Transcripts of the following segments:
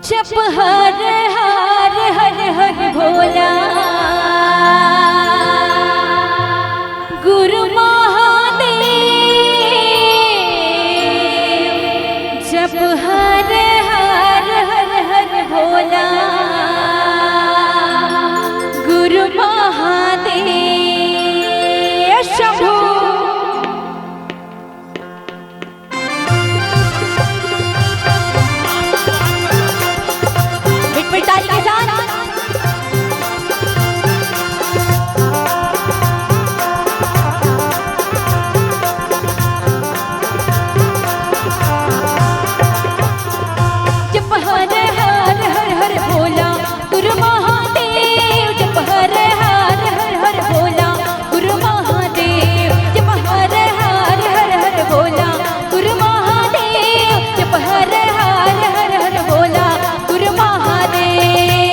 जप हर हर हर हर भोला गुरु महादेव। जप हर हर हर हर भोला गुरु महादेव शंभू। ताली के साथ जप हर हर हर हर भोला गुरु महादेव। जप हर हर हर हर भोला गुरु महादेव। जप हर हर हर हर भोला गुरु महादेव। जप हर हर हर हर भोला गुरु महादेव।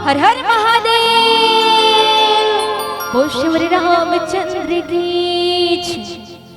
हर हर महादेव। बोल श्री रामचंद्र की जय।